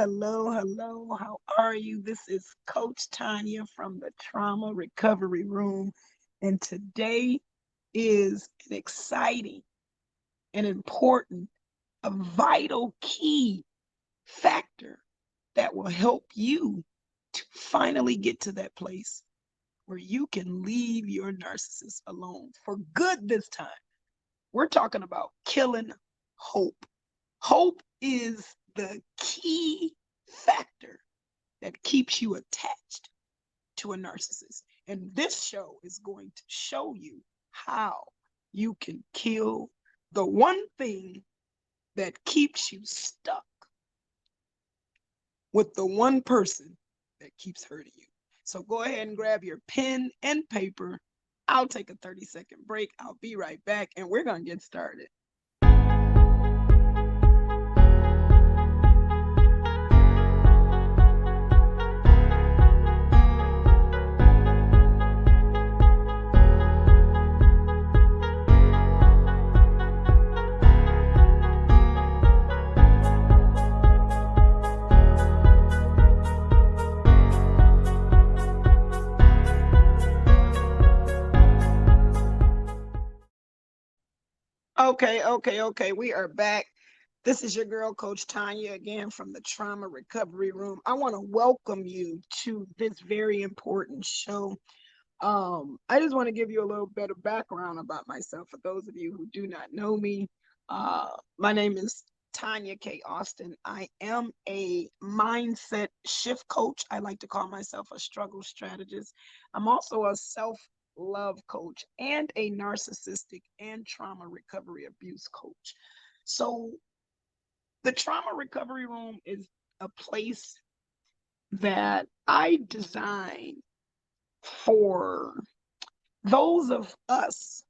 hello. How are you? This is Coach Tanya from the Trauma Recovery Room. And today is an exciting and important, a vital key factor that will help you to finally get to that place where you can leave your narcissist alone for good this time. We're talking about killing hope. Hope is the key factor that keeps you attached to a narcissist. And this show is going to show you how you can kill the one thing that keeps you stuck with the one person that keeps hurting you. So go ahead and grab your pen and paper. I'll take a 30-second break. I'll be right back, and we're going to get started. Okay. We are back. This is your girl, Coach Tanya, again from the Trauma Recovery Room. I want to welcome you to this very important show. I just want to give you a little bit of background about myself for those of you who do not know me. My name is Tanya K. Austin. I am a mindset shift coach. I like to call myself a struggle strategist. I'm also a self-love coach and a narcissistic and trauma recovery abuse coach. So the Trauma Recovery Room is a place that I design for those of us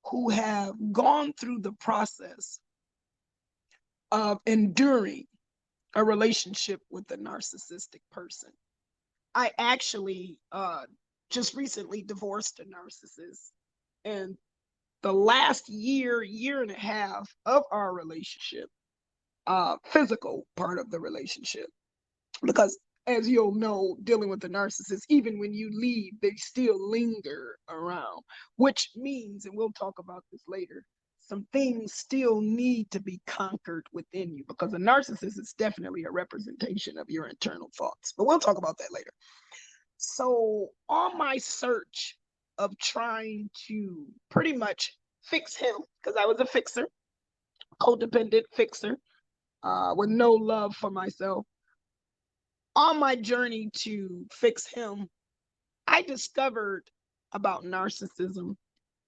who have gone through the process of enduring a relationship with a narcissistic person. I actually just recently divorced a narcissist, and the last year and a half of our relationship, physical part of the relationship, because as you'll know, dealing with a narcissist, even when you leave, they still linger around, which means, and we'll talk about this later, some things still need to be conquered within you, because a narcissist is definitely a representation of your internal thoughts. But we'll talk about that later. So on my search of trying to pretty much fix him, because I was a fixer, codependent fixer, with no love for myself, on my journey to fix him, I discovered about narcissism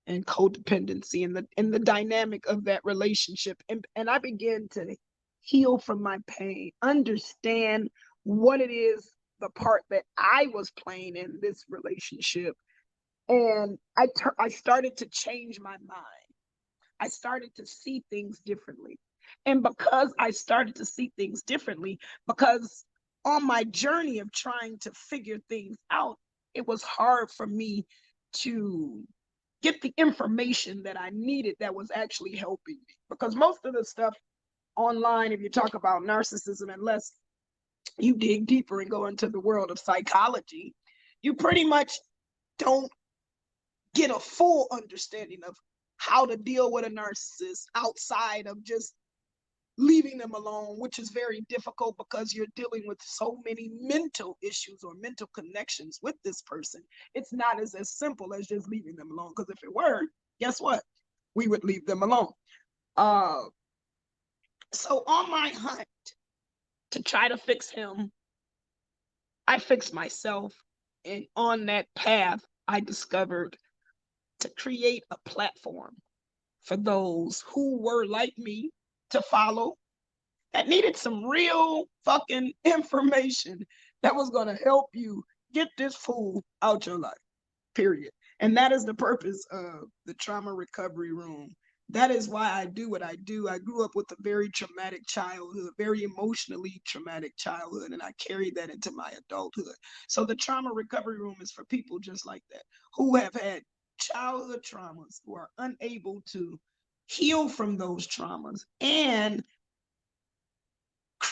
and codependency and the dynamic of that relationship. And I began to heal from my pain, understand what it is, the part that I was playing in this relationship. And I started to change my mind. I started to see things differently. And because I started to see things differently, because on my journey of trying to figure things out, it was hard for me to get the information that I needed that was actually helping me. Because most of the stuff online, if you talk about narcissism, unless you dig deeper and go into the world of psychology, you pretty much don't get a full understanding of how to deal with a narcissist outside of just leaving them alone, which is very difficult because you're dealing with so many mental issues or mental connections with this person. It's not as simple as just leaving them alone, because if it were, guess what? We would leave them alone. So on my hunt to try to fix him, I fixed myself. And on that path, I discovered to create a platform for those who were like me to follow, that needed some real fucking information that was going to help you get this fool out your life, period. And that is the purpose of the Trauma Recovery Room. That is why I do what I do. I grew up with a very traumatic childhood, very emotionally traumatic childhood, and I carried that into my adulthood. So the Trauma Recovery Room is for people just like that, who have had childhood traumas, who are unable to heal from those traumas and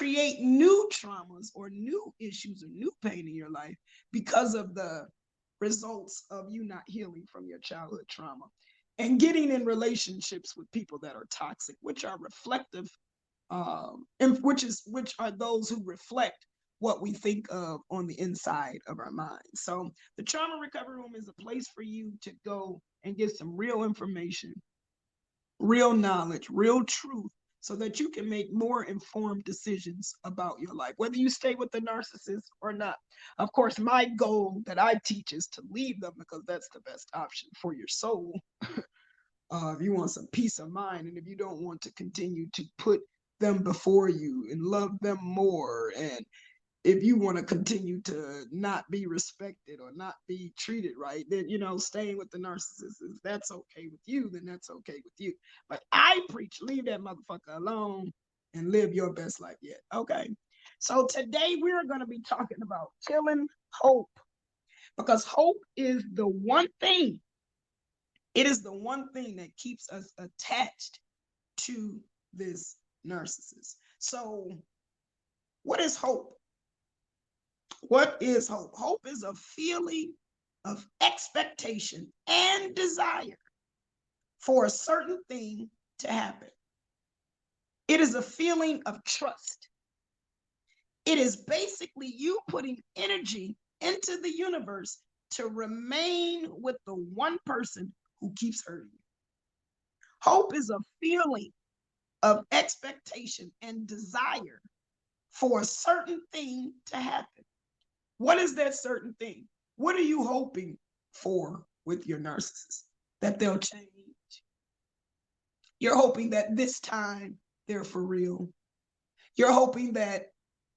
create new traumas or new issues or new pain in your life because of the results of you not healing from your childhood trauma and getting in relationships with people that are toxic, which are reflective, and which are those who reflect what we think of on the inside of our minds. So the Trauma Recovery Room is a place for you to go and get some real information, real knowledge, real truth, so that you can make more informed decisions about your life, whether you stay with the narcissist or not. Of course, my goal that I teach is to leave them because that's the best option for your soul. If you want some peace of mind and if you don't want to continue to put them before you and love them more, and if you want to continue to not be respected or not be treated right, then, staying with the narcissist, if that's okay with you, then that's okay with you. But I preach, leave that motherfucker alone and live your best life yet. Okay. So today we're going to be talking about killing hope, because hope is the one thing, it is the one thing that keeps us attached to this narcissist. So what is hope? What is hope? Hope is a feeling of expectation and desire for a certain thing to happen. It is a feeling of trust. It is basically you putting energy into the universe to remain with the one person who keeps hurting you. Hope is a feeling of expectation and desire for a certain thing to happen. What is that certain thing? What are you hoping for with your narcissist? That they'll change. You're hoping that this time they're for real. You're hoping that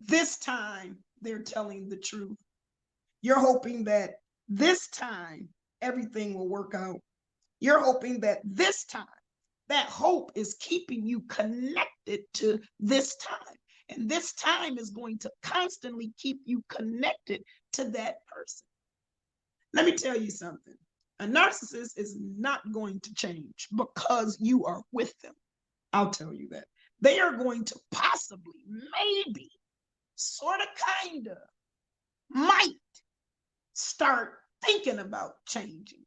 this time they're telling the truth. You're hoping that this time everything will work out. You're hoping that this time, that hope is keeping you connected to this time. And this time is going to constantly keep you connected to that person. Let me tell you something. A narcissist is not going to change because you are with them. I'll tell you that. They are going to possibly, maybe, sort of, kind of, might start thinking about changing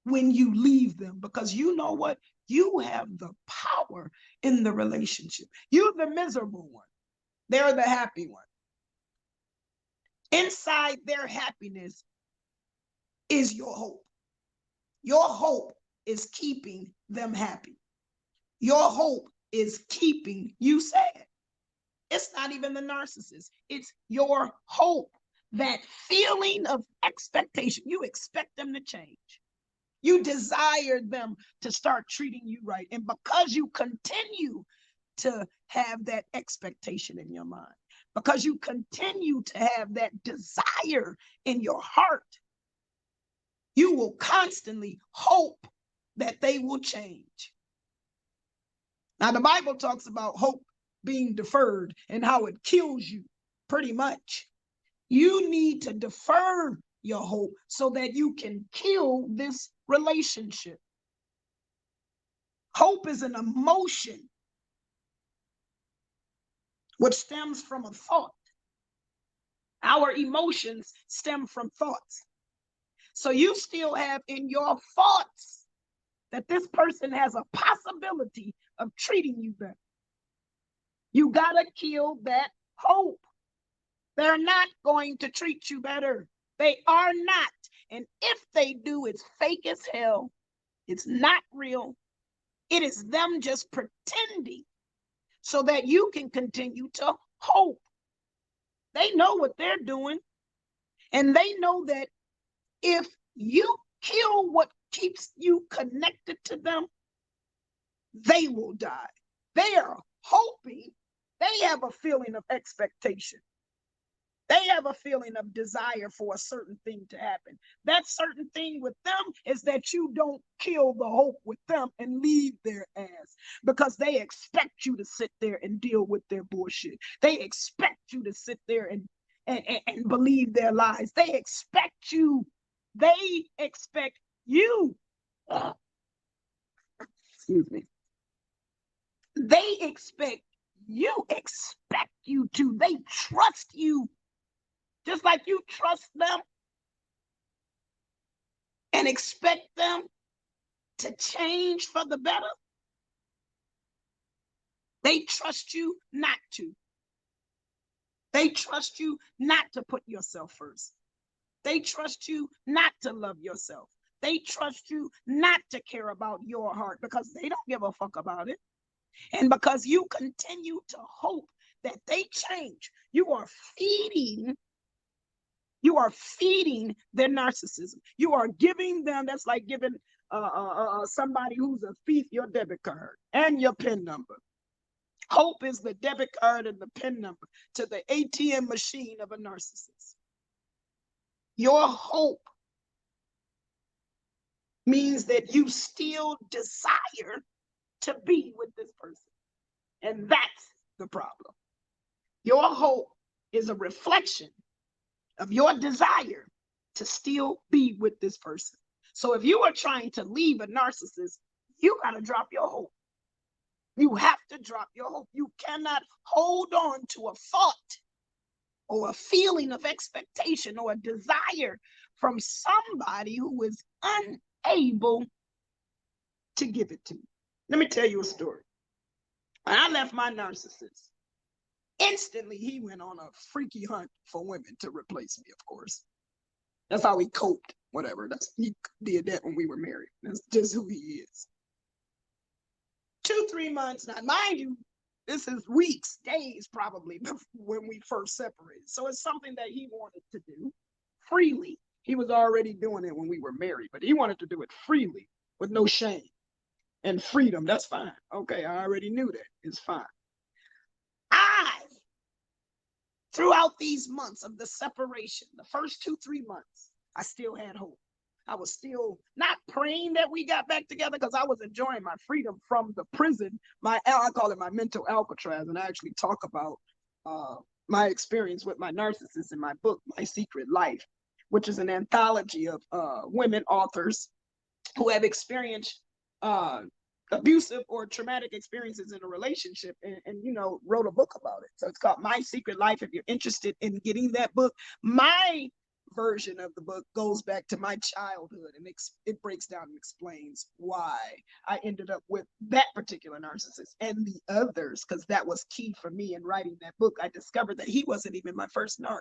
when you leave them, because you know what? You have the power in the relationship. You're the miserable one. They're the happy one. Inside their happiness is your hope. Your hope is keeping them happy. Your hope is keeping you sad. It's not even the narcissist. It's your hope, that feeling of expectation. You expect them to change. You desire them to start treating you right. And because you continue to have that expectation in your mind, because you continue to have that desire in your heart, you will constantly hope that they will change. Now, the Bible talks about hope being deferred and how it kills you, pretty much. You need to defer your hope so that you can kill this relationship. Hope is an emotion which stems from a thought. Our emotions stem from thoughts. So you still have in your thoughts that this person has a possibility of treating you better. You gotta kill that hope. They're not going to treat you better. They are not. And if they do, it's fake as hell. It's not real. It is them just pretending so that you can continue to hope. They know what they're doing. And they know that if you kill what keeps you connected to them, they will die. They are hoping. They have a feeling of expectation. They have a feeling of desire for a certain thing to happen. That certain thing with them is that you don't kill the hope with them and leave their ass, because they expect you to sit there and deal with their bullshit. They expect you to sit there and believe their lies. They expect you. Excuse me. They expect you expect you to. They trust you just like you trust them and expect them to change for the better. They trust you not to. They trust you not to put yourself first. They trust you not to love yourself. They trust you not to care about your heart because they don't give a fuck about it. And because you continue to hope that they change, you are feeding their narcissism. You are giving them, that's like giving somebody who's a thief your debit card and your PIN number. Hope is the debit card and the PIN number to the ATM machine of a narcissist. Your hope means that you still desire to be with this person. And that's the problem. Your hope is a reflection of your desire to still be with this person. So if you are trying to leave a narcissist, you got to drop your hope. You have to drop your hope. You cannot hold on to a thought or a feeling of expectation or a desire from somebody who is unable to give it to you. Let me tell you a story. When I left my narcissist, instantly he went on a freaky hunt for women to replace me, of course. That's how he coped, whatever. He did that when we were married. That's just who he is. 2-3 months, now mind you, this is weeks, days probably when we first separated. So it's something that he wanted to do freely. He was already doing it when we were married, but he wanted to do it freely with no shame and freedom. That's fine. Okay, I already knew that. It's fine. Throughout these months of the separation, the first 2-3 months, I still had hope. I was still not praying that we got back together because I was enjoying my freedom from the prison. I call it my mental Alcatraz, and I actually talk about my experience with my narcissist in my book, My Secret Life, which is an anthology of women authors who have experienced abusive or traumatic experiences in a relationship and wrote a book about it. So it's called My Secret Life. If you're interested in getting that book, my version of the book goes back to my childhood, and it breaks down and explains why I ended up with that particular narcissist and the others, because that was key for me in writing that book. I discovered that he wasn't even my first narc.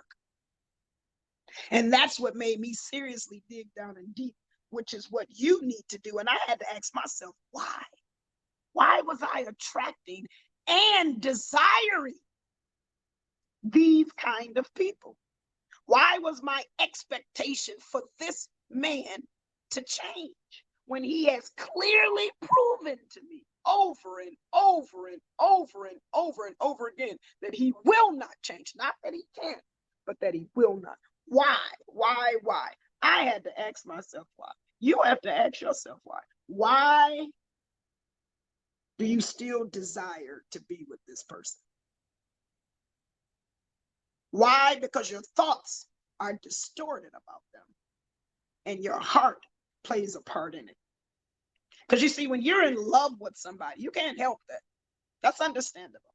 And that's what made me seriously dig down and deep, which is what you need to do. And I had to ask myself, why? Why was I attracting and desiring these kind of people? Why was my expectation for this man to change when he has clearly proven to me over and over and over and over and over again that he will not change? Not that he can't, but that he will not. Why? I had to ask myself why. You have to ask yourself why. Why do you still desire to be with this person? Why? Because your thoughts are distorted about them and your heart plays a part in it. Because you see, when you're in love with somebody, you can't help that. That's understandable.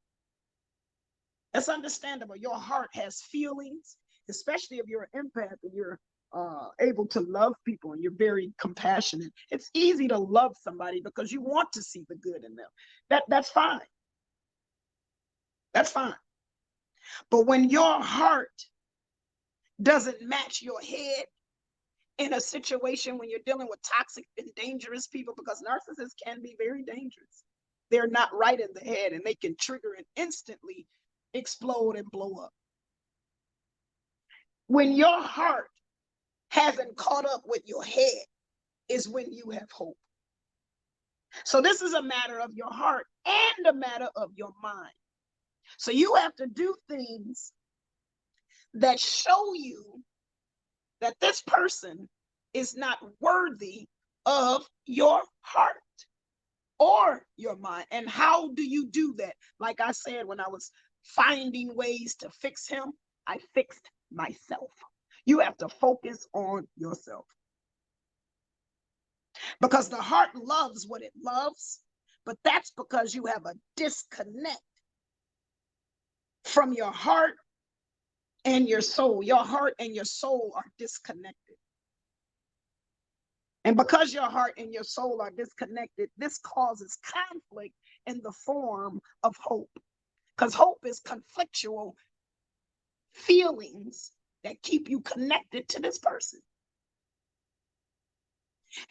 That's understandable. Your heart has feelings, especially if you're an empath and you're able to love people and you're very compassionate. It's easy to love somebody because you want to see the good in them. That's fine. That's fine. But when your heart doesn't match your head in a situation when you're dealing with toxic and dangerous people, because narcissists can be very dangerous. They're not right in the head and they can trigger and instantly explode and blow up. When your heart hasn't caught up with your head is when you have hope. So this is a matter of your heart and a matter of your mind. So you have to do things that show you that this person is not worthy of your heart or your mind. And how do you do that? Like I said, when I was finding ways to fix him, I fixed myself. You have to focus on yourself. Because the heart loves what it loves, but that's because you have a disconnect from your heart and your soul. Your heart and your soul are disconnected. And because your heart and your soul are disconnected, this causes conflict in the form of hope. Because hope is conflictual feelings that keep you connected to this person.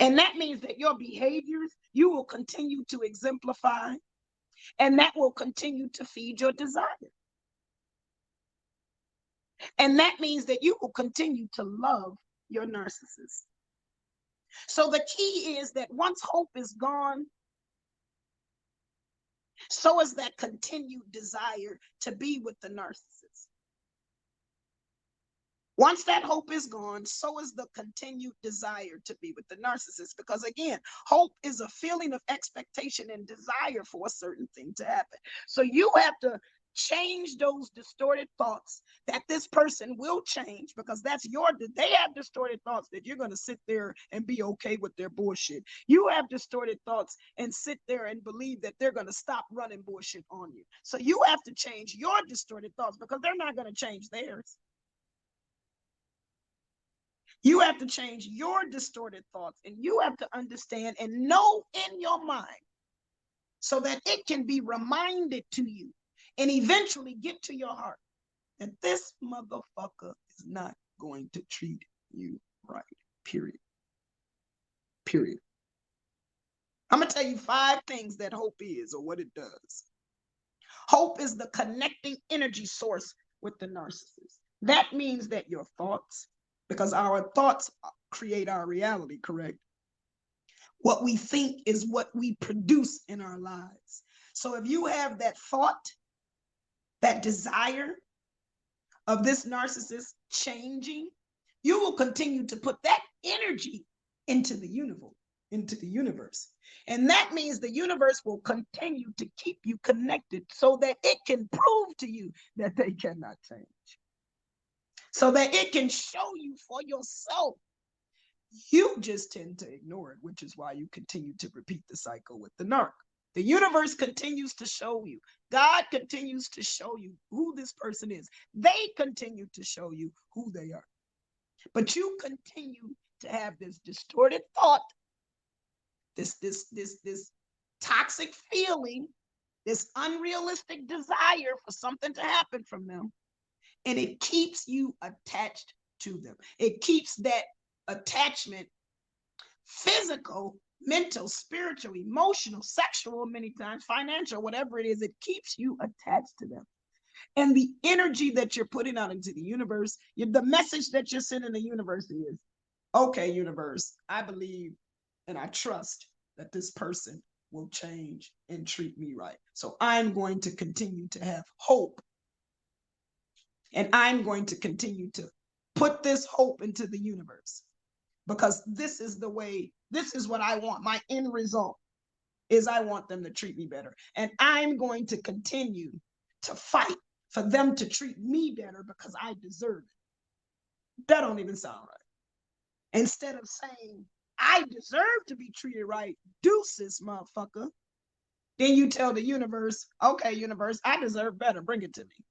And that means that your behaviors, you will continue to exemplify, and that will continue to feed your desire. And that means that you will continue to love your narcissist. So the key is that once hope is gone, so is that continued desire to be with the narcissist. Once that hope is gone, so is the continued desire to be with the narcissist. Because again, hope is a feeling of expectation and desire for a certain thing to happen. So you have to change those distorted thoughts that this person will change, because they have distorted thoughts that you're going to sit there and be okay with their bullshit. You have distorted thoughts and sit there and believe that they're going to stop running bullshit on you. So you have to change your distorted thoughts, because they're not going to change theirs. You have to change your distorted thoughts, and you have to understand and know in your mind so that it can be reminded to you and eventually get to your heart that this motherfucker is not going to treat you right, period. Period. I'm going to tell you 5 things that hope is, or what it does. Hope is the connecting energy source with the narcissist. That means that your thoughts, because our thoughts create our reality, correct? What we think is what we produce in our lives. So if you have that thought, that desire of this narcissist changing, you will continue to put that energy into the universe. And that means the universe will continue to keep you connected so that it can prove to you that they cannot change. So that it can show you for yourself. You just tend to ignore it, which is why you continue to repeat the cycle with the narc. The universe continues to show you. God continues to show you who this person is. They continue to show you who they are. But you continue to have this distorted thought, this toxic feeling, this unrealistic desire for something to happen from them. And it keeps you attached to them. It keeps that attachment physical, mental, spiritual, emotional, sexual, many times, financial, whatever it is, it keeps you attached to them. And the energy that you're putting out into the universe, the message that you're sending the universe is, okay, universe, I believe and I trust that this person will change and treat me right. So I'm going to continue to have hope. And I'm going to continue to put this hope into the universe, because this is the way, this is what I want. My end result is I want them to treat me better. And I'm going to continue to fight for them to treat me better because I deserve it. That don't even sound right. Instead of saying, I deserve to be treated right, deuces, motherfucker. Then you tell the universe, okay, universe, I deserve better. Bring it to me.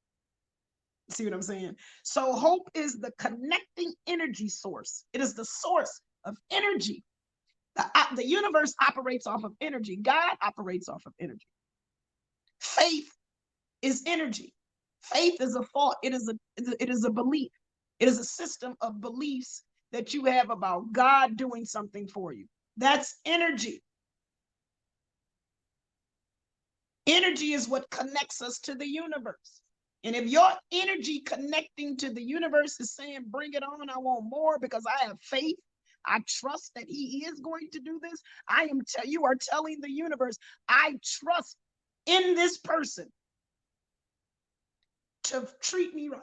See what I'm saying? So hope is the connecting energy source. It is the source of energy. The universe operates off of energy. God operates off of energy. Faith is energy. Faith is a thought. It is a belief. It is a system of beliefs that you have about God doing something for you. That's energy. Energy is what connects us to the universe. And if your energy connecting to the universe is saying, bring it on, I want more because I have faith, I trust that he is going to do this. You are telling the universe, I trust in this person to treat me right.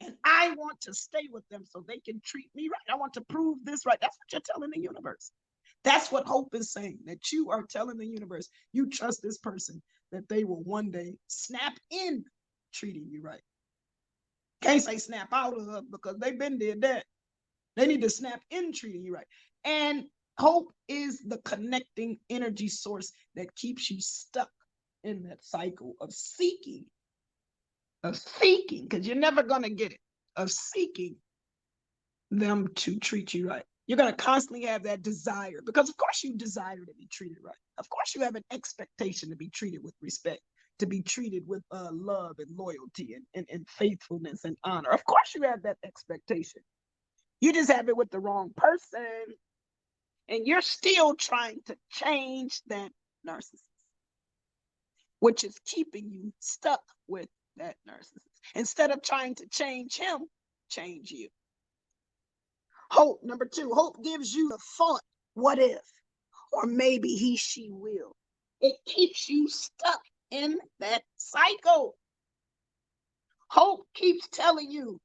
And I want to stay with them so they can treat me right. I want to prove this right. That's what you're telling the universe. That's what hope is saying, that you are telling the universe, you trust this person, that they will one day snap in treating you right. Can't say snap out of, because they've been did that. They need to snap in treating you right. And hope is the connecting energy source that keeps you stuck in that cycle of seeking of seeking, because you're never going to get it, of seeking them to treat you right. You're going to constantly have that desire, because of course you desire to be treated right. Of course you have an expectation to be treated with respect, to be treated with love and loyalty and faithfulness and honor. Of course you have that expectation. You just have it with the wrong person, and you're still trying to change that narcissist, which is keeping you stuck with that narcissist. Instead of trying to change him, change you. Hope, number 2, hope gives you the thought, what if? Or maybe he, she will. It keeps you stuck in that cycle. Hope keeps telling you,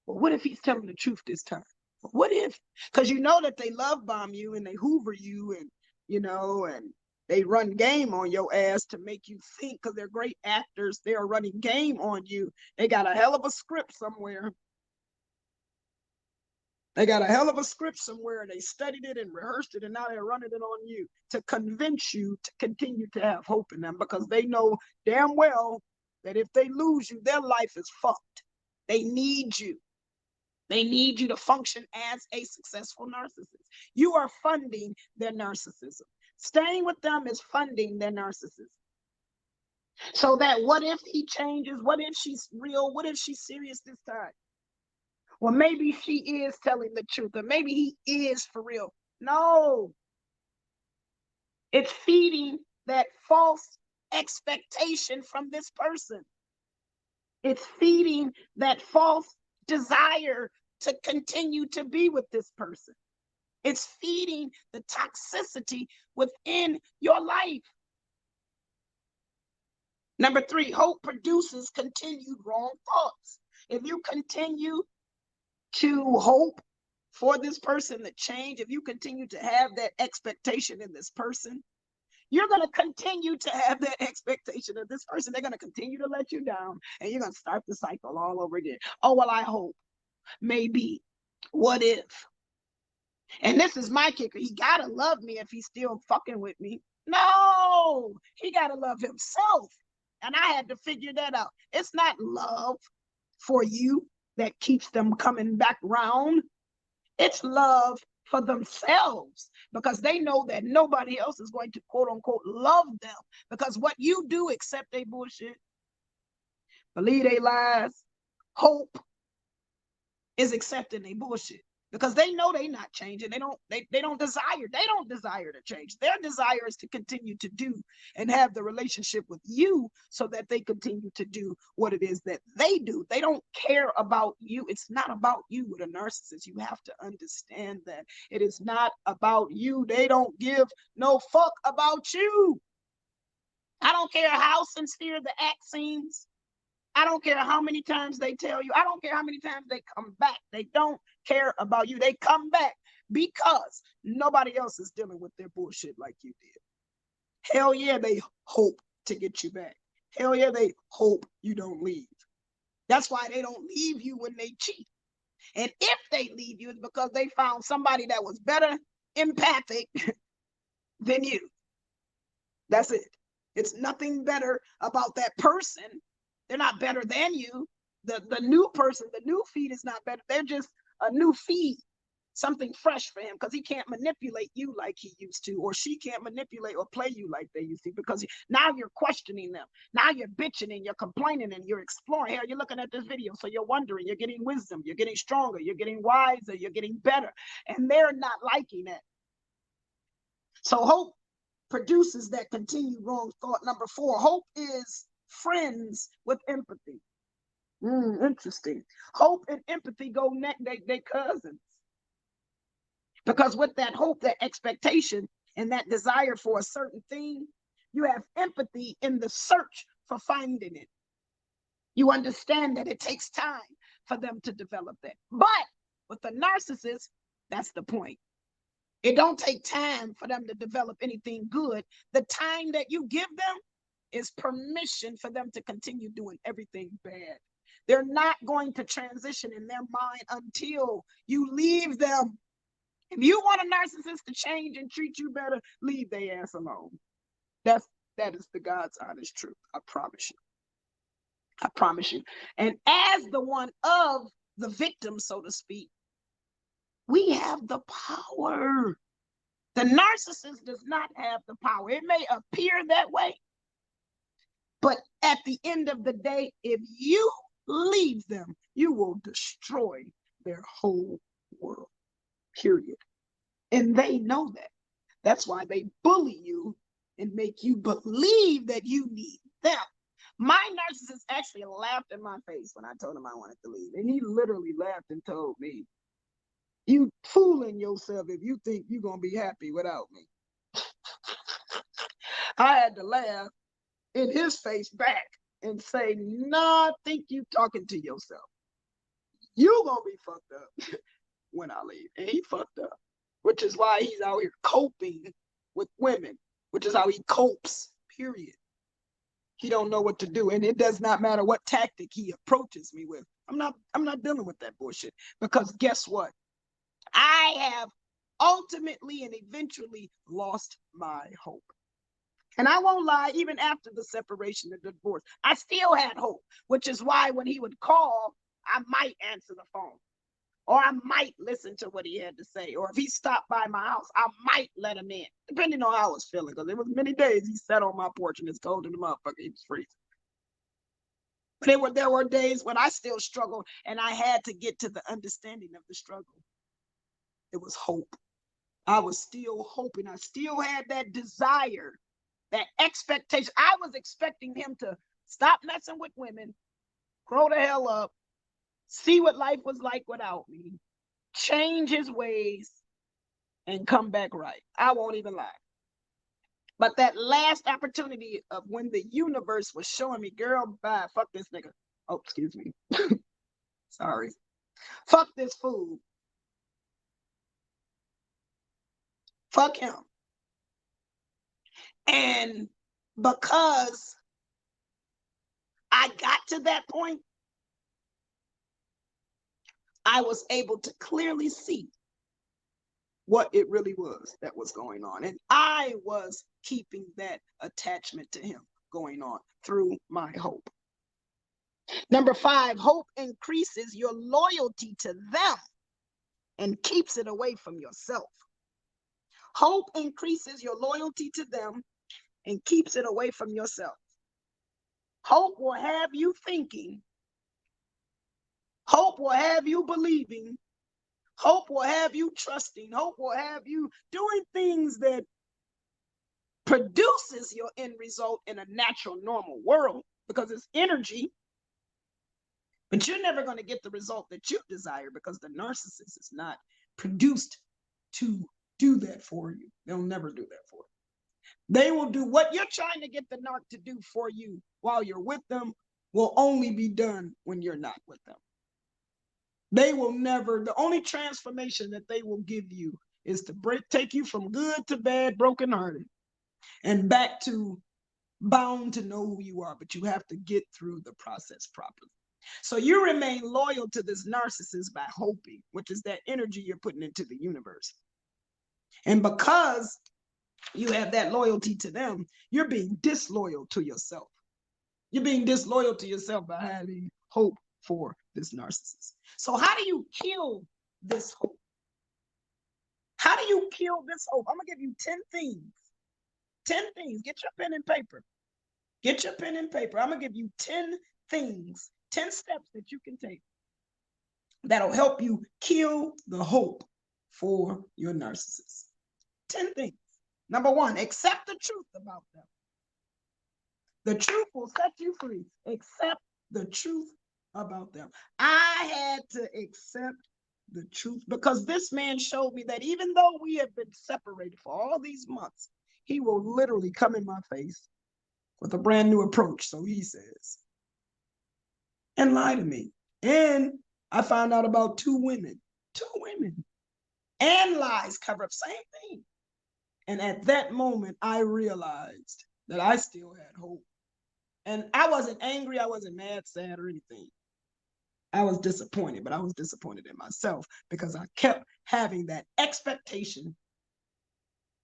well, what if he's telling the truth this time? What if? Because you know that they love bomb you and they hoover you, and and they run game on your ass to make you think, because they're great actors. They are running game on you. They got a hell of a script somewhere. They got a hell of a script somewhere, and they studied it and rehearsed it, and now they're running it on you to convince you to continue to have hope in them, because they know damn well that if they lose you, their life is fucked. They need you. They need you to function as a successful narcissist. You are funding their narcissism. Staying with them is funding their narcissism. So that what if he changes? What if she's real? What if she's serious this time? Well, maybe she is telling the truth, or maybe he is for real. No. It's feeding that false expectation from this person. It's feeding that false desire to continue to be with this person. It's feeding the toxicity within your life. Number 3, hope produces continued wrong thoughts. If you continue to hope for this person to change, if you continue to have that expectation in this person, you're going to continue to have that expectation of this person. They're going to continue to let you down, and you're going to start the cycle all over again. Oh, well, I hope. Maybe. What if? And this is my kicker. He got to love me if he's still fucking with me. No, he got to love himself. And I had to figure that out. It's not love for you that keeps them coming back round. It's love for themselves, because they know that nobody else is going to quote unquote love them, because what you do, accept they bullshit, believe they lies, hope is accepting they bullshit, because they know they not changing. They don't desire to change. Their desire is to continue to do and have the relationship with you, so that they continue to do what it is that they do. They don't care about you. It's not about you with a narcissist. You have to understand that it is not about you. They don't give no fuck about you. I don't care how sincere the act seems. I don't care how many times they tell you. I don't care how many times they come back. They don't care about you. They come back because nobody else is dealing with their bullshit like you did. Hell yeah, they hope to get you back. Hell yeah, they hope you don't leave. That's why they don't leave you when they cheat. And if they leave you, it's because they found somebody that was better empathic than you. That's it. It's nothing better about that person. They're not better than you. The new person, the new feed is not better. They're just a new feed, something fresh for him, because he can't manipulate you like he used to, or she can't manipulate or play you like they used to, because now you're questioning them. Now you're bitching and you're complaining and you're exploring. Hell, you're looking at this video, so you're wondering, you're getting wisdom, you're getting stronger, you're getting wiser, you're getting better, and they're not liking it. So hope produces that continued wrong thought. Number 4, hope is friends with empathy. Interesting. Hope and empathy go next. They cousins. Because with that hope, that expectation, and that desire for a certain thing, you have empathy in the search for finding it. You understand that it takes time for them to develop that. But with the narcissist, that's the point. It don't take time for them to develop anything good. The time that you give them is permission for them to continue doing everything bad. They're not going to transition in their mind until you leave them. If you want a narcissist to change and treat you better, leave their ass alone. That is the God's honest truth. I promise you. I promise you. And as the one of the victim, so to speak, we have the power. The narcissist does not have the power. It may appear that way, but at the end of the day, if you leave them, you will destroy their whole world, period. And they know that. That's why they bully you and make you believe that you need them. My narcissist actually laughed in my face when I told him I wanted to leave. And he literally laughed and told me, "You fooling yourself if you think you're going to be happy without me." I had to laugh in his face back and say, "Nah, I think you talking to yourself. You going to be fucked up when I leave." And he fucked up, which is why he's out here coping with women, which is how he copes, period. He don't know what to do. And it does not matter what tactic he approaches me with. I'm not dealing with that bullshit, because guess what? I have ultimately and eventually lost my hope. And I won't lie, even after the separation and divorce, I still had hope, which is why when he would call, I might answer the phone, or I might listen to what he had to say. Or if he stopped by my house, I might let him in, depending on how I was feeling. Because there was many days he sat on my porch and it's cold in the motherfucker. He was freezing. But there were days when I still struggled, and I had to get to the understanding of the struggle. It was hope. I was still hoping. I still had that desire, that expectation. I was expecting him to stop messing with women, grow the hell up, see what life was like without me, change his ways, and come back right. I won't even lie. But that last opportunity of when the universe was showing me, "Girl, bye, fuck this nigga." Oh, excuse me. Sorry. Fuck this fool. Fuck him. And because I got to that point, I was able to clearly see what it really was that was going on. And I was keeping that attachment to him going on through my hope. Number 5, hope increases your loyalty to them and keeps it away from yourself. Hope increases your loyalty to them and keeps it away from yourself. Hope will have you thinking. Hope will have you believing. Hope will have you trusting. Hope will have you doing things that produces your end result in a natural, normal world, because it's energy. But you're never going to get the result that you desire, because the narcissist is not produced to do that for you. They'll never do that for you. They will do what you're trying to get the narc to do for you while you're with them will only be done when you're not with them. They will never, the only transformation that they will give you is to take you from good to bad, brokenhearted, and back to bound to know who you are. But you have to get through the process properly. So you remain loyal to this narcissist by hoping, which is that energy you're putting into the universe. And because you have that loyalty to them, you're being disloyal to yourself. You're being disloyal to yourself by having hope for this narcissist. So how do you kill this hope? How do you kill this hope? I'm going to give you 10 things. 10 things. Get your pen and paper. Get your pen and paper. I'm going to give you 10 things, 10 steps that you can take that'll help you kill the hope for your narcissist. 10 things. Number 1, accept the truth about them. The truth will set you free. Accept the truth about them. I had to accept the truth, because this man showed me that even though we have been separated for all these months, he will literally come in my face with a brand new approach, so he says, and lie to me. And I found out about 2 women, and lies cover up, same thing. And at that moment, I realized that I still had hope. And I wasn't angry, I wasn't mad, sad, or anything. I was disappointed, but I was disappointed in myself, because I kept having that expectation,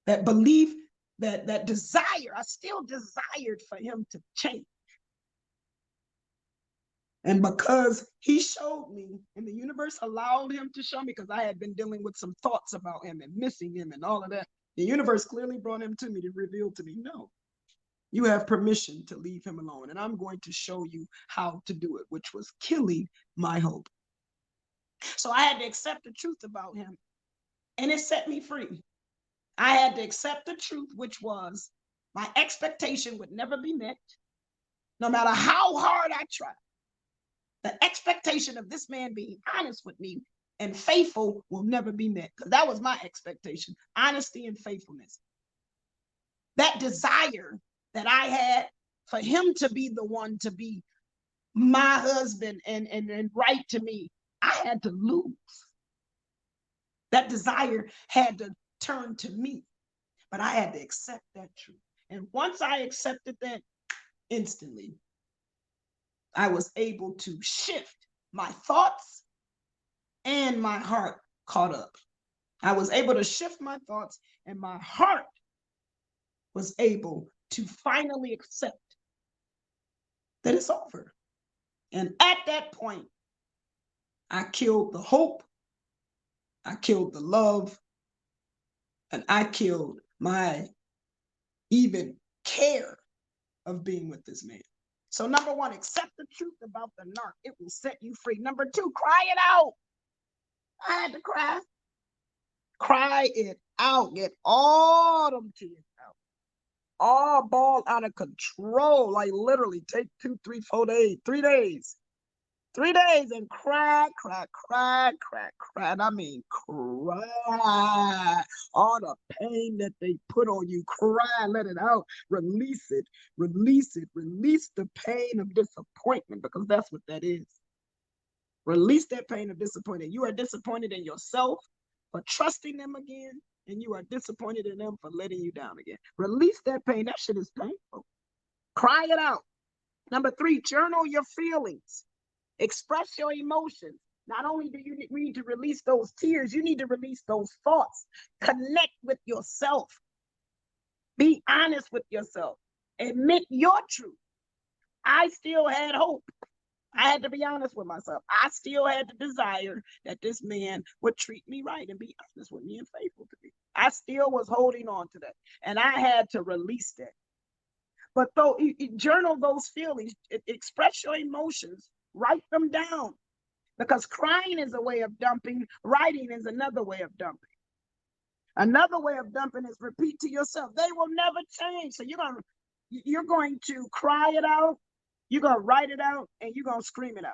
that belief, that desire. I still desired for him to change. And because he showed me, and the universe allowed him to show me, because I had been dealing with some thoughts about him and missing him and all of that, the universe clearly brought him to me to reveal to me, no, you have permission to leave him alone. And I'm going to show you how to do it, which was killing my hope. So I had to accept the truth about him, and it set me free. I had to accept the truth, which was my expectation would never be met, no matter how hard I tried. The expectation of this man being honest with me and faithful will never be met, because that was my expectation: honesty and faithfulness. That desire that I had for him to be the one to be my husband and right to me, I had to lose. That desire had to turn to me, but I had to accept that truth. And once I accepted that, instantly, I was able to shift my thoughts, and my heart caught up. I was able to shift my thoughts, and my heart was able to finally accept that it's over. And at that point, I killed the hope, I killed the love, and I killed my even care of being with this man. So number one, accept the truth about the narc. It will set you free. Number two, cry it out. I had to cry. Cry it out. Get all them tears out. All ball out of control. Like literally take 2, 3, 4 days, 3 days. 3 days and cry. And I mean, cry. All the pain that they put on you, cry, let it out, release it, release the pain of disappointment, because that's what that is. Release that pain of disappointment. You are disappointed in yourself for trusting them again, and you are disappointed in them for letting you down again. Release that pain. That shit is painful. Cry it out. Number three, journal your feelings. Express your emotions. Not only do you need to release those tears, you need to release those thoughts. Connect with yourself. Be honest with yourself. Admit your truth. I still had hope. I had to be honest with myself. I still had the desire that this man would treat me right and be honest with me and faithful to me. I still was holding on to that, and I had to release that. But though, journal those feelings, express your emotions, write them down, because crying is a way of dumping. Writing is another way of dumping. Another way of dumping is repeat to yourself, they will never change. So you're going to cry it out, you're going to write it out, and you're going to scream it out.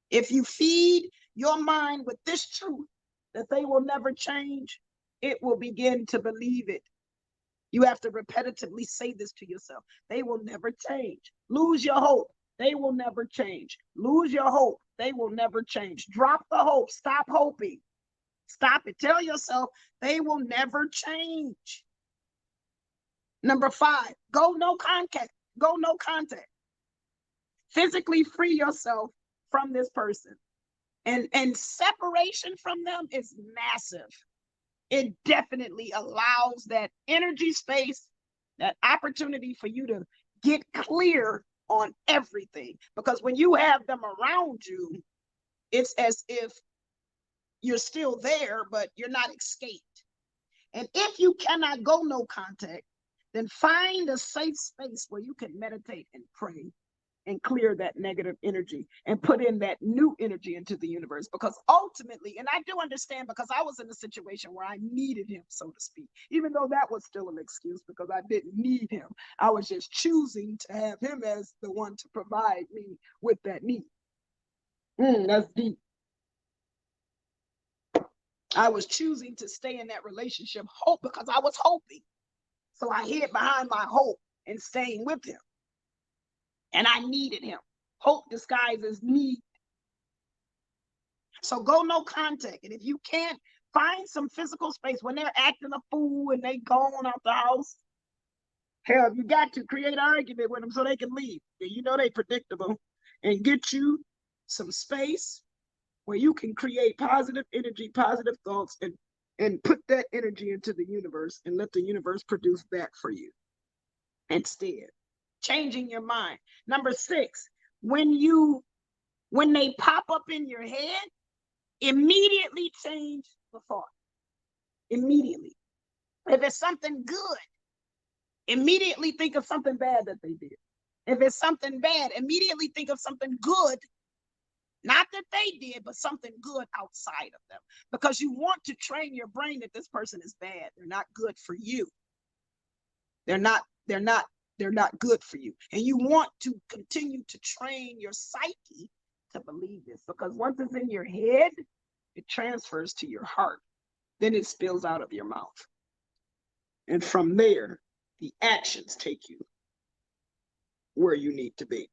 If you feed your mind with this truth that they will never change, it will begin to believe it. You have to repetitively say this to yourself. They will never change. Lose your hope. They will never change. Lose your hope. They will never change. Drop the hope. Stop hoping. Stop it. Tell yourself they will never change. Number five, go no contact. Go no contact. Physically free yourself from this person. And separation from them is massive. It definitely allows that energy space, that opportunity for you to get clear on everything. Because when you have them around you, it's as if you're still there, but you're not escaped. And if you cannot go no contact, then find a safe space where you can meditate and pray and clear that negative energy and put in that new energy into the universe. Because ultimately, and I do understand, because I was in a situation where I needed him, so to speak, even though that was still an excuse, because I didn't need him. I was just choosing to have him as the one to provide me with that need. That's deep. I was choosing to stay in that relationship hope because I was hoping. So I hid behind my hope and staying with him. And I needed him. Hope disguises need. So go no contact. And if you can't, find some physical space when they're acting a fool and they gone out the house. Hell, you got to create an argument with them so they can leave. You know they predictable. And get you some space where you can create positive energy, positive thoughts, and put that energy into the universe and let the universe produce that for you instead. Changing your mind. Number 6, when they pop up in your head, immediately change the thought. Immediately. If it's something good, immediately think of something bad that they did. If it's something bad, immediately think of something good, not that they did, but something good outside of them. Because you want to train your brain that this person is bad. They're not good for you. They're not good for you. And you want to continue to train your psyche to believe this, because once it's in your head, it transfers to your heart. Then it spills out of your mouth. And from there, the actions take you where you need to be.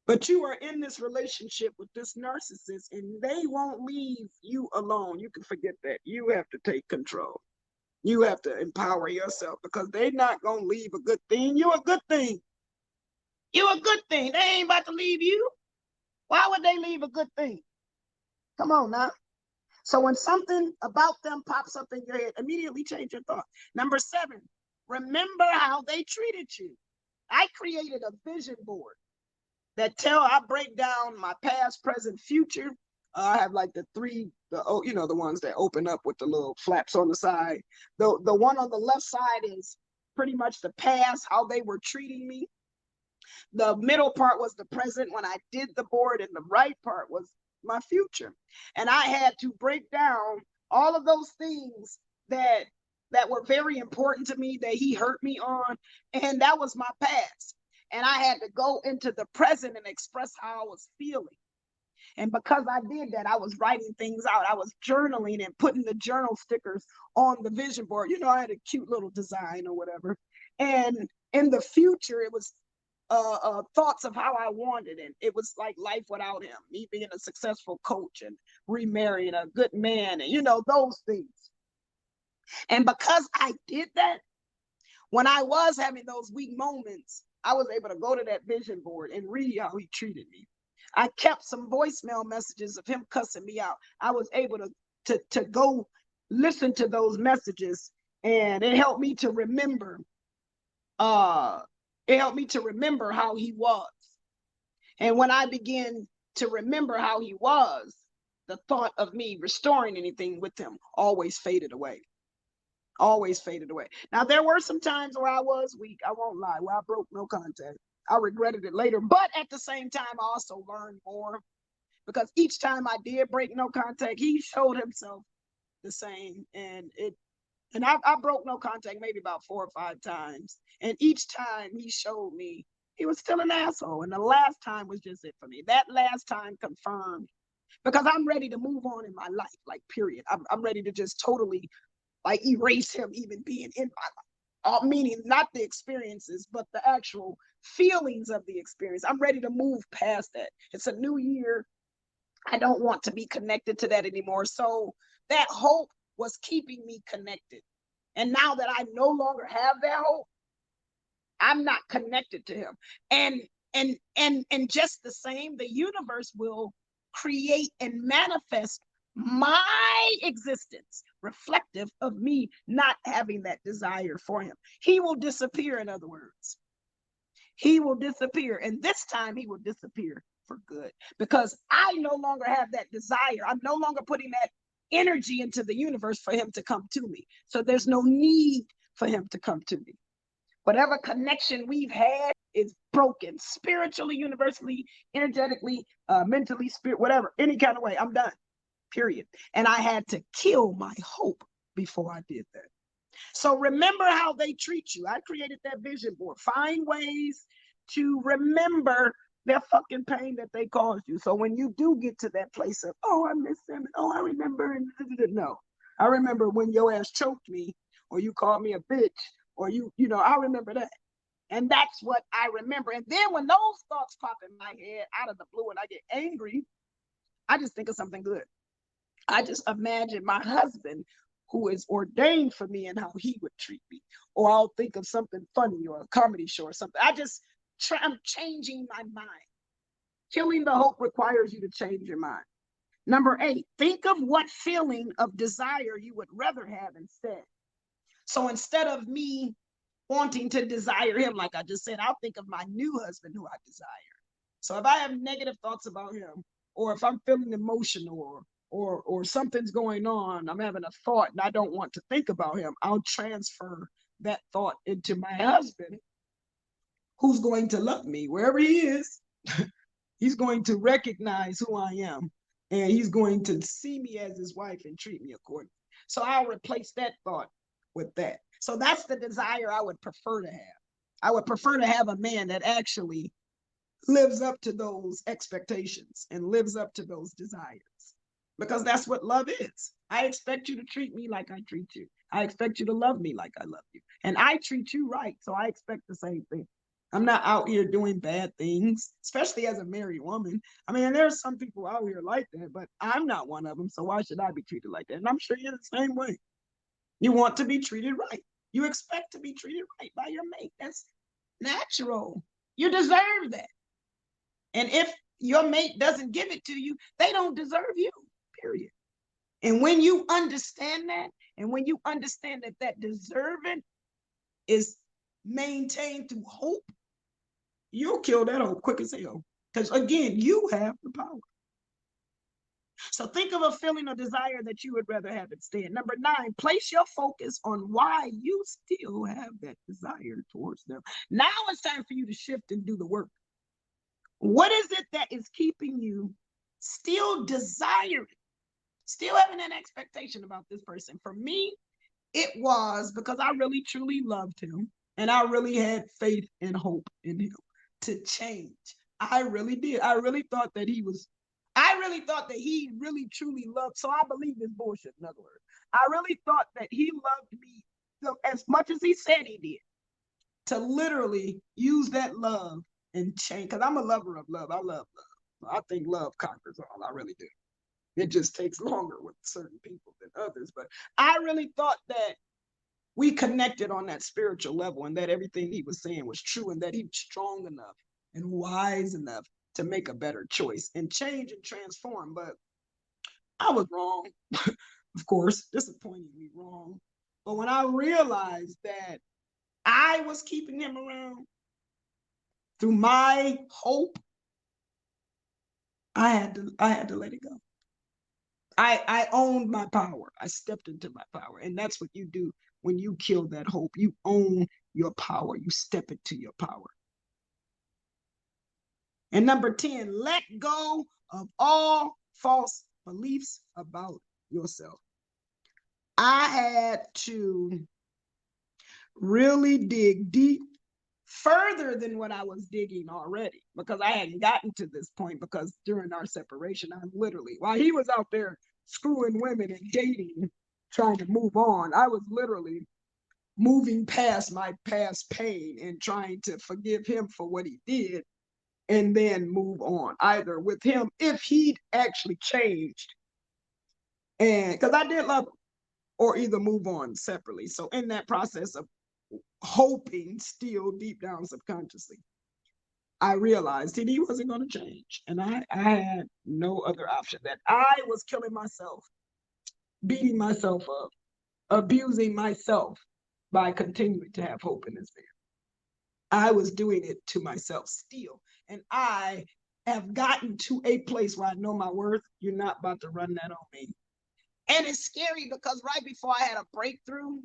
But you are in this relationship with this narcissist, and they won't leave you alone. You can forget that. You have to take control. You have to empower yourself, because they're not going to leave a good thing. You're a good thing. You're a good thing. They ain't about to leave you. Why would they leave a good thing? Come on now. So when something about them pops up in your head, immediately change your thought. Number 7, remember how they treated you. I created a vision board that I break down my past, present, future. I have like the ones that open up with the little flaps on the side. The one on the left side is pretty much the past, how they were treating me. The middle part was the present when I did the board, and the right part was my future. And I had to break down all of those things that were very important to me, that he hurt me on, and that was my past. And I had to go into the present and express how I was feeling. And because I did that, I was writing things out. I was journaling and putting the journal stickers on the vision board. I had a cute little design or whatever. And in the future, it was thoughts of how I wanted it. It was like life without him, me being a successful coach and remarrying a good man, and those things. And because I did that, when I was having those weak moments, I was able to go to that vision board and read how he treated me. I kept some voicemail messages of him cussing me out. I was able to go listen to those messages, and it helped me to remember. It helped me to remember how he was. And when I began to remember how he was, the thought of me restoring anything with him always faded away. Always faded away. Now, there were some times where I was weak. I won't lie, where I broke no contact. I regretted it later. But at the same time, I also learned more, because each time I did break no contact, he showed himself the same. And I broke no contact maybe about 4 or 5 times. And each time he showed me he was still an asshole. And the last time was just it for me. That last time confirmed, because I'm ready to move on in my life, like, period. I'm ready to just totally, like, erase him even being in my life. Meaning not the experiences, but the actual feelings of the experience. I'm ready to move past that. It's a new year. I don't want to be connected to that anymore. So that hope was keeping me connected. And now that I no longer have that hope, I'm not connected to him. And just the same, the universe will create and manifest my existence reflective of me not having that desire for him. He will disappear, in other words. He will disappear. And this time he will disappear for good, because I no longer have that desire. I'm no longer putting that energy into the universe for him to come to me. So there's no need for him to come to me. Whatever connection we've had is broken, spiritually, universally, energetically, mentally, spirit, whatever, any kind of way. I'm done, period. And I had to kill my hope before I did that. So remember how they treat you. I created that vision board. Find ways to remember their fucking pain that they caused you. So when you do get to that place of, oh, I miss them, oh, I remember, no. I remember when your ass choked me, or you called me a bitch, or I remember that. And that's what I remember. And then when those thoughts pop in my head out of the blue and I get angry, I just think of something good. I just imagine my husband, who is ordained for me, and how he would treat me. Or I'll think of something funny or a comedy show or something. I'm changing my mind. Killing the hope requires you to change your mind. Number 8, think of what feeling of desire you would rather have instead. So instead of me wanting to desire him, like I just said, I'll think of my new husband who I desire. So if I have negative thoughts about him, or if I'm feeling emotional, or something's going on, I'm having a thought and I don't want to think about him, I'll transfer that thought into my husband, who's going to love me wherever he is. He's going to recognize who I am, and he's going to see me as his wife and treat me accordingly. So I'll replace that thought with that. So that's the desire I would prefer to have. I would prefer to have a man that actually lives up to those expectations and lives up to those desires, because that's what love is. I expect you to treat me like I treat you. I expect you to love me like I love you. And I treat you right, so I expect the same thing. I'm not out here doing bad things, especially as a married woman. I mean, there's some people out here like that, but I'm not one of them, so why should I be treated like that? And I'm sure you're the same way. You want to be treated right. You expect to be treated right by your mate. That's natural. You deserve that. And if your mate doesn't give it to you, they don't deserve you, period. And when you understand that, and when you understand that that deserving is maintained through hope, you'll kill that hope quick as hell. Because again, you have the power. So think of a feeling or desire that you would rather have instead. Number 9, place your focus on why you still have that desire towards them. Now it's time for you to shift and do the work. What is it that is keeping you still desiring, still having an expectation about this person? For me, it was because I really truly loved him, and I really had faith and hope in him to change. I really did. I really thought that he really truly loved. So I believe this bullshit, in other words. I really thought that he loved me as much as he said he did, to literally use that love and change. Because I'm a lover of love. I love love. I think love conquers all. I really do. It just takes longer with certain people than others. But I really thought that we connected on that spiritual level, and that everything he was saying was true, and that he was strong enough and wise enough to make a better choice and change and transform. But I was wrong, of course, disappointingly wrong. But when I realized that I was keeping him around through my hope, I had to let it go. I owned my power. I stepped into my power. And that's what you do when you kill that hope. You own your power. You step into your power. And number 10, let go of all false beliefs about yourself. I had to really dig deep, further than what I was digging already, because I hadn't gotten to this point. Because during our separation, I literally, while he was out there screwing women and dating, trying to move on, I was literally moving past my past pain and trying to forgive him for what he did, and then move on, either with him if he'd actually changed, and because I did love him, or either move on separately. So in that process of hoping, still deep down subconsciously, I realized that he wasn't going to change, and I had no other option. That I was killing myself, beating myself up, abusing myself by continuing to have hope in this man. I was doing it to myself still, and I have gotten to a place where I know my worth. You're not about to run that on me. And it's scary, because right before I had a breakthrough,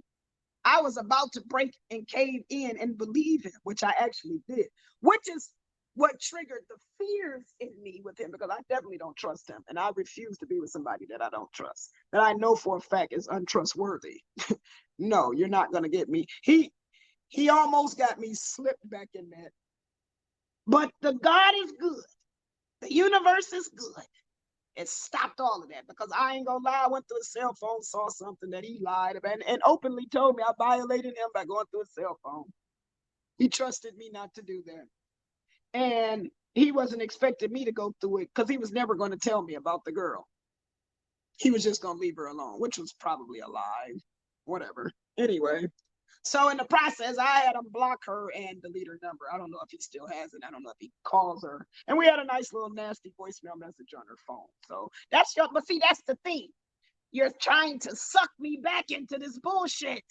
I was about to break and cave in and believe him, which I actually did, which is what triggered the fears in me with him, because I definitely don't trust him. And I refuse to be with somebody that I don't trust, that I know for a fact is untrustworthy. No, you're not going to get me. He almost got me slipped back in that. But the God is good. The universe is good. It stopped all of that, because I ain't gonna lie, I went through his cell phone, saw something that he lied about, and openly told me I violated him by going through his cell phone. He trusted me not to do that. And he wasn't expecting me to go through it, because he was never going to tell me about the girl. He was just going to leave her alone, which was probably a lie. Whatever. Anyway, so in the process, I had him block her and delete her number. I don't know if he still has it. I don't know if he calls her. And we had a nice little nasty voicemail message on her phone. So but see, that's the thing. You're trying to suck me back into this bullshit.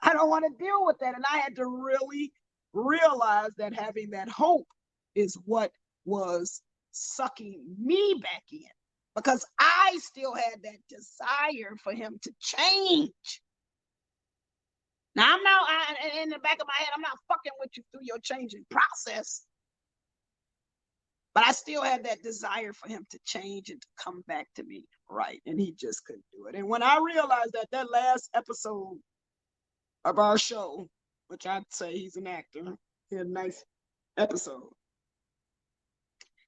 I don't want to deal with that. And I had to really realize that having that hope is what was sucking me back in because I still had that desire for him to change. Now, I'm not, in the back of my head, I'm not fucking with you through your changing process. But I still had that desire for him to change and to come back to me right. And he just couldn't do it. And when I realized that last episode of our show, which I'd say he's an actor, he had a nice episode.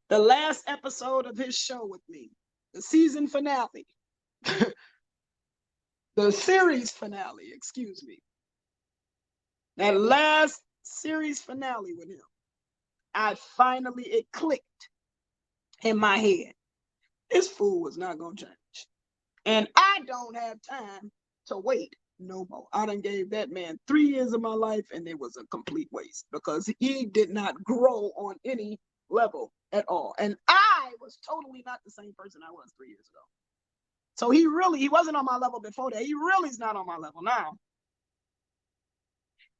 The last episode of his show with me, the season finale, the series finale, excuse me. That last series finale with him, it clicked in my head. This fool was not going to change. And I don't have time to wait no more. I done gave that man 3 years of my life and it was a complete waste because he did not grow on any level at all. And I was totally not the same person I was 3 years ago. So he wasn't on my level before that. He really is not on my level now.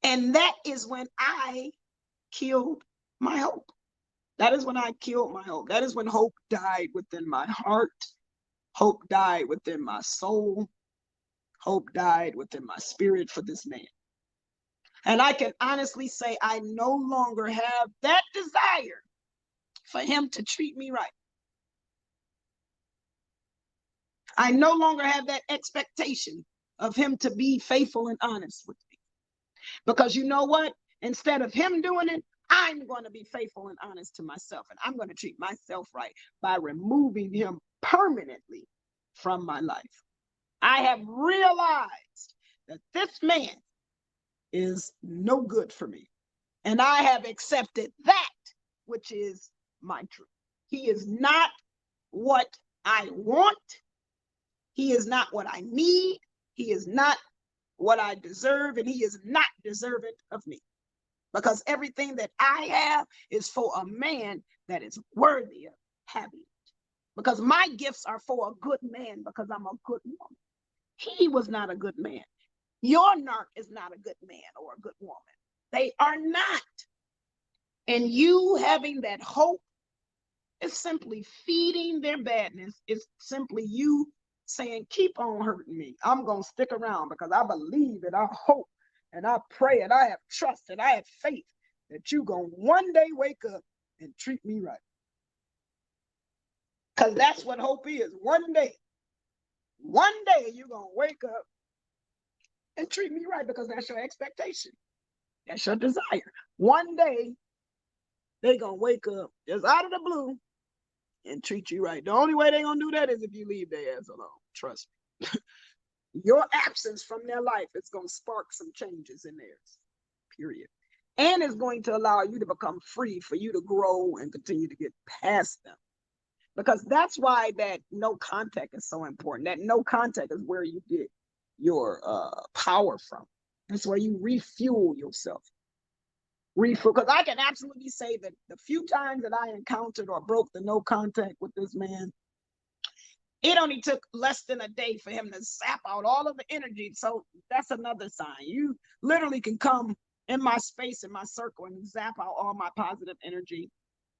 And that is when I killed my hope. That is when I killed my hope. That is when hope died within my heart. Hope died within my soul. Hope died within my spirit for this man. And I can honestly say I no longer have that desire for him to treat me right. I no longer have that expectation of him to be faithful and honest with me. Because you know what? Instead of him doing it, I'm going to be faithful and honest to myself. And I'm going to treat myself right by removing him permanently from my life. I have realized that this man is no good for me. And I have accepted that, which is my truth. He is not what I want. He is not what I need. He is not what I deserve. And he is not deserving of me. Because everything that I have is for a man that is worthy of having it. Because my gifts are for a good man because I'm a good woman. He was not a good man. Your narc is not a good man or a good woman. They are not. And you having that hope is simply feeding their badness. It's simply you saying, keep on hurting me. I'm going to stick around because I believe and I hope and I pray and I have trust and I have faith that you're going to one day wake up and treat me right. Because that's what hope is. One day you're going to wake up and treat me right because that's your expectation. That's your desire. One day they're going to wake up just out of the blue and treat you right. The only way they're going to do that is if you leave their ass alone. Trust me. Your absence from their life is going to spark some changes in theirs. Period. And it's going to allow you to become free for you to grow and continue to get past them. Because that's why that no contact is so important. That no contact is where you get your power from. That's where you refuel yourself. Because I can absolutely say that the few times that I encountered or broke the no contact with this man, it only took less than a day for him to zap out all of the energy. So that's another sign. You literally can come in my space, in my circle, and zap out all my positive energy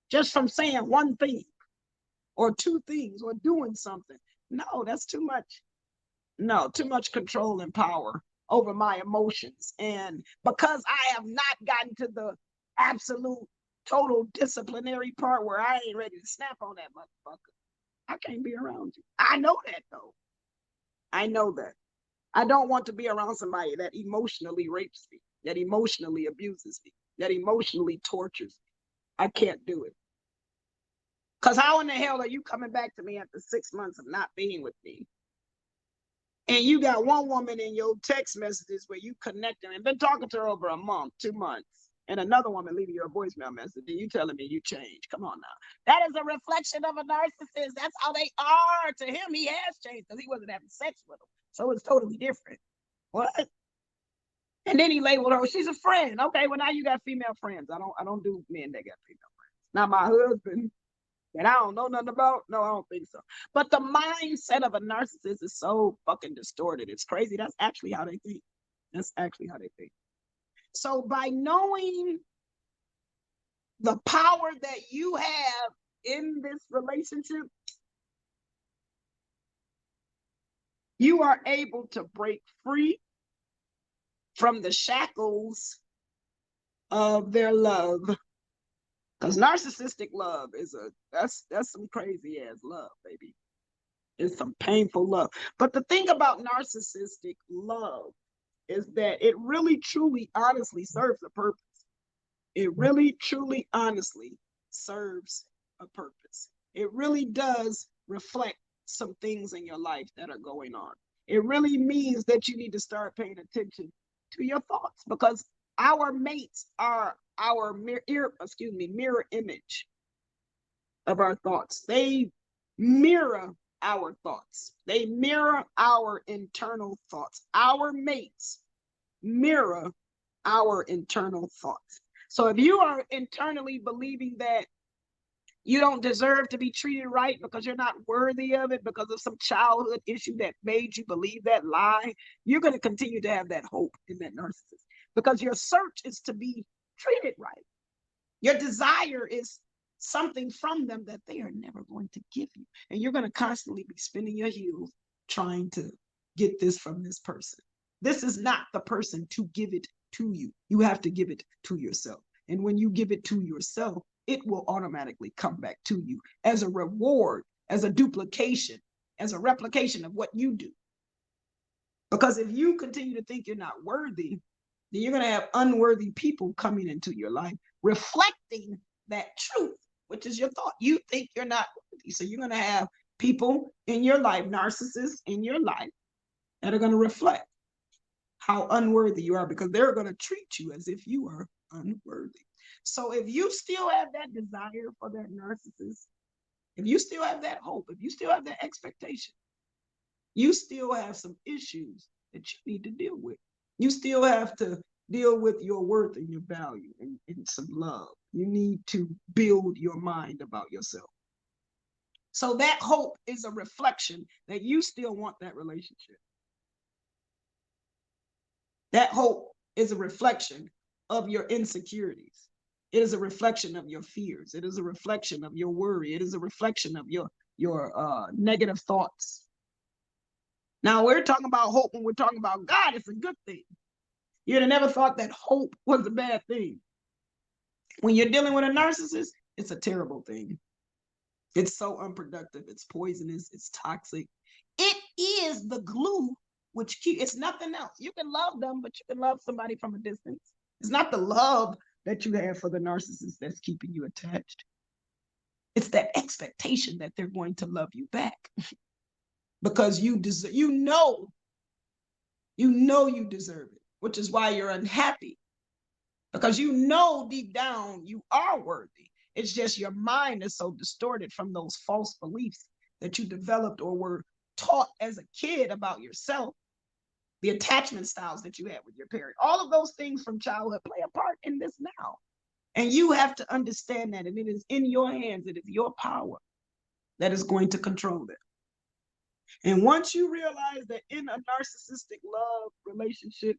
just from saying one thing or two things or doing something. No, that's too much. No, too much control and power over my emotions. And because I have not gotten to the absolute total disciplinary part where I ain't ready to snap on that motherfucker, I can't be around you. I know that though. I know that. I don't want to be around somebody that emotionally rapes me, that emotionally abuses me, that emotionally tortures me. I can't do it. Because how in the hell are you coming back to me after 6 months of not being with me? And you got one woman in your text messages where you connecting and been talking to her over a month, 2 months, and another woman leaving you a voicemail message, and you telling me you changed. Come on now. That is a reflection of a narcissist. That's how they are. To him, he has changed because he wasn't having sex with them. So it's totally different. What? And then he labeled her, she's a friend. Okay, well now you got female friends. I don't do men that got female friends. Now my husband, that I don't know nothing about? No, I don't think so. But the mindset of a narcissist is so fucking distorted. It's crazy. That's actually how they think. That's actually how they think. So by knowing the power that you have in this relationship, you are able to break free from the shackles of their love. Because narcissistic love is that's some crazy ass love, baby. It's some painful love. But the thing about narcissistic love is that it really, truly, honestly serves a purpose. It really, truly, honestly serves a purpose. It really does reflect some things in your life that are going on. It really means that you need to start paying attention to your thoughts, because our mates are our mirror image of our thoughts. They mirror our thoughts. They mirror our internal thoughts. Our mates mirror our internal thoughts. So if you are internally believing that you don't deserve to be treated right because you're not worthy of it, because of some childhood issue that made you believe that lie, you're going to continue to have that hope in that narcissist, because your search is to be treated right. Your desire is something from them that they are never going to give you. And you're going to constantly be spinning your heels trying to get this from this person. This is not the person to give it to you. You have to give it to yourself. And when you give it to yourself, it will automatically come back to you as a reward, as a duplication, as a replication of what you do. Because if you continue to think you're not worthy, then you're going to have unworthy people coming into your life, reflecting that truth, which is your thought. You think you're not worthy. So you're going to have people in your life, narcissists in your life, that are going to reflect how unworthy you are, because they're going to treat you as if you are unworthy. So if you still have that desire for that narcissist, if you still have that hope, if you still have that expectation, you still have some issues that you need to deal with. You still have to deal with your worth and your value and some love. You need to build your mind about yourself. So that hope is a reflection that you still want that relationship. That hope is a reflection of your insecurities. It is a reflection of your fears. It is a reflection of your worry. It is a reflection of your negative thoughts. Now, we're talking about hope when we're talking about God. It's a good thing. You'd have never thought that hope was a bad thing. When you're dealing with a narcissist, it's a terrible thing. It's so unproductive. It's poisonous. It's toxic. It is the glue which keeps, it's nothing else. You can love them, but you can love somebody from a distance. It's not the love that you have for the narcissist that's keeping you attached. It's that expectation that they're going to love you back because you deserve, you know you deserve it, which is why you're unhappy, because you know deep down you are worthy. It's just your mind is so distorted from those false beliefs that you developed or were taught as a kid about yourself, the attachment styles that you had with your parent. All of those things from childhood play a part in this now. And you have to understand that, and it is in your hands. It is your power that is going to control them. And once you realize that in a narcissistic love relationship,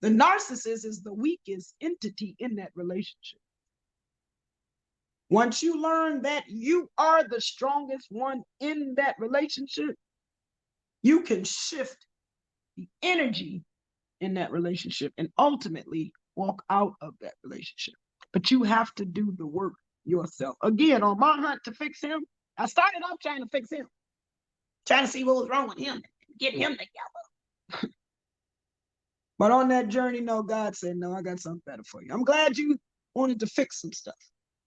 the narcissist is the weakest entity in that relationship. Once you learn that you are the strongest one in that relationship, you can shift the energy in that relationship and ultimately walk out of that relationship. But you have to do the work yourself. Again, on my hunt to fix him, I started off trying to fix him, trying to see what was wrong with him, get him together. But on that journey, no, God said, no, I got something better for you. I'm glad you wanted to fix some stuff.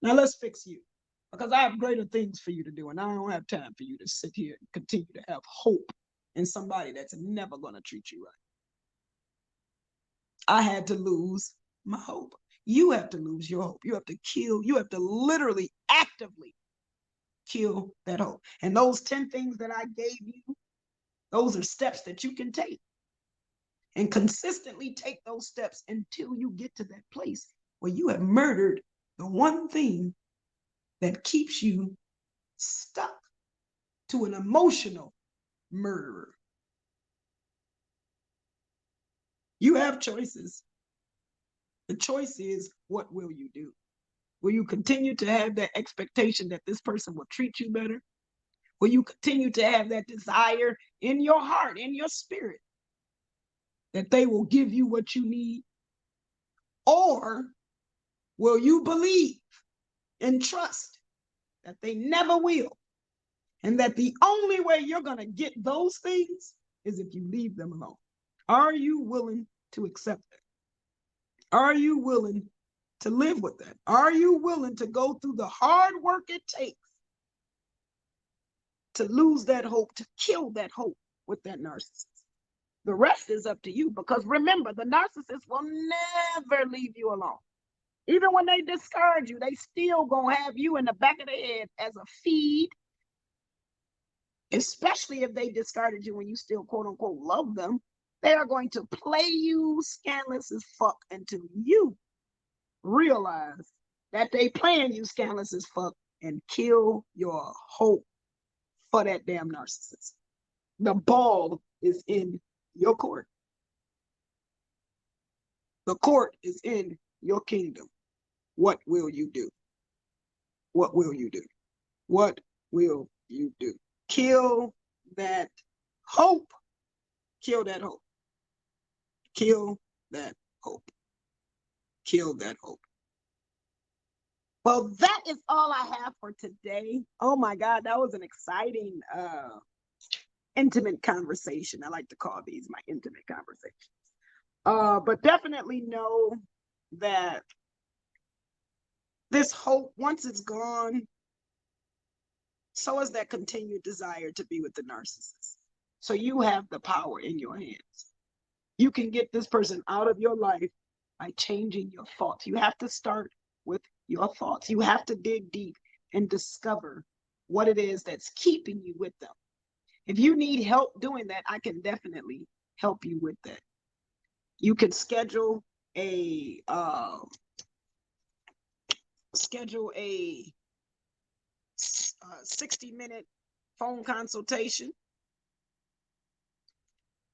Now let's fix you, because I have greater things for you to do, and I don't have time for you to sit here and continue to have hope in somebody that's never going to treat you right. I had to lose my hope. You have to lose your hope. You have to kill, you have to literally, actively kill that hope. And those 10 things that I gave you, those are steps that you can take. And consistently take those steps until you get to that place where you have murdered the one thing that keeps you stuck to an emotional murderer. You have choices. The choice is, what will you do? Will you continue to have that expectation that this person will treat you better? Will you continue to have that desire in your heart, in your spirit, that they will give you what you need? Or will you believe and trust that they never will, and that the only way you're going to get those things is if you leave them alone? Are you willing to accept that? Are you willing to live with that? Are you willing to go through the hard work it takes to lose that hope, to kill that hope with that narcissist? The rest is up to you, because remember, the narcissist will never leave you alone. Even when they discourage you, they still gonna have you in the back of the head as a feed, especially if they discarded you when you still quote unquote love them. They are going to play you scandalous as fuck until you realize that they playing you scandalous as fuck and kill your hope for that damn narcissist. The ball is in your court. The court is in your kingdom. What will you do? What will you do? What will you do? Kill that hope. Kill that hope. Kill that hope. Kill that hope. Well, that is all I have for today. Oh my God, that was an exciting, intimate conversation. I like to call these my intimate conversations. But definitely know that this hope, once it's gone, so is that continued desire to be with the narcissist. So you have the power in your hands. You can get this person out of your life by changing your thoughts. You have to start with your thoughts. You have to dig deep and discover what it is that's keeping you with them. If you need help doing that, I can definitely help you with that. You can schedule a 60-minute phone consultation.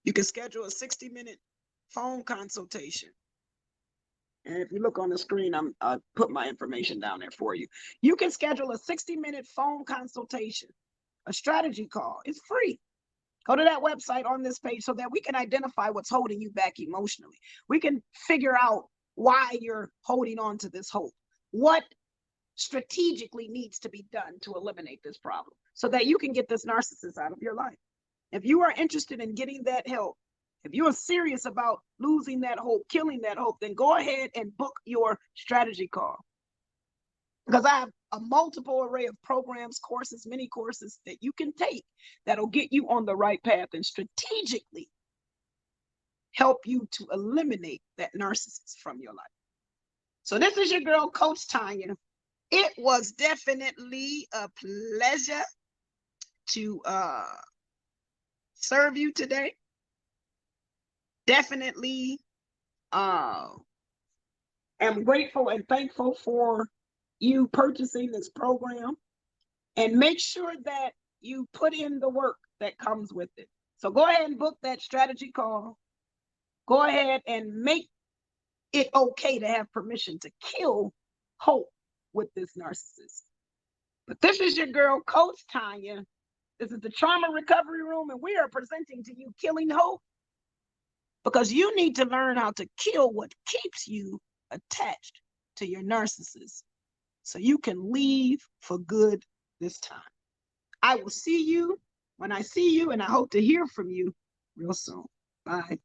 You can schedule a 60-minute phone consultation. And if you look on the screen, I put my information down there for you. You can schedule a 60-minute phone consultation, a strategy call. It's free. Go to that website on this page so that we can identify what's holding you back emotionally. We can figure out why you're holding on to this hope. What strategically needs to be done to eliminate this problem so that you can get this narcissist out of your life. If you are interested in getting that help, if you are serious about losing that hope, killing that hope, then go ahead and book your strategy call. Because I have a multiple array of programs, courses, mini courses that you can take that'll get you on the right path and strategically help you to eliminate that narcissist from your life. So this is your girl, Coach Tanya. It was definitely a pleasure to serve you today. Definitely am grateful and thankful for you purchasing this program, and make sure that you put in the work that comes with it. So go ahead and book that strategy call. Go ahead and make it okay to have permission to kill hope with this narcissist. But this is your girl, Coach Tanya. This is the Trauma Recovery Room, and we are presenting to you Killing Hope, because you need to learn how to kill what keeps you attached to your narcissist so you can leave for good this time. I will see you when I see you, and I hope to hear from you real soon. Bye.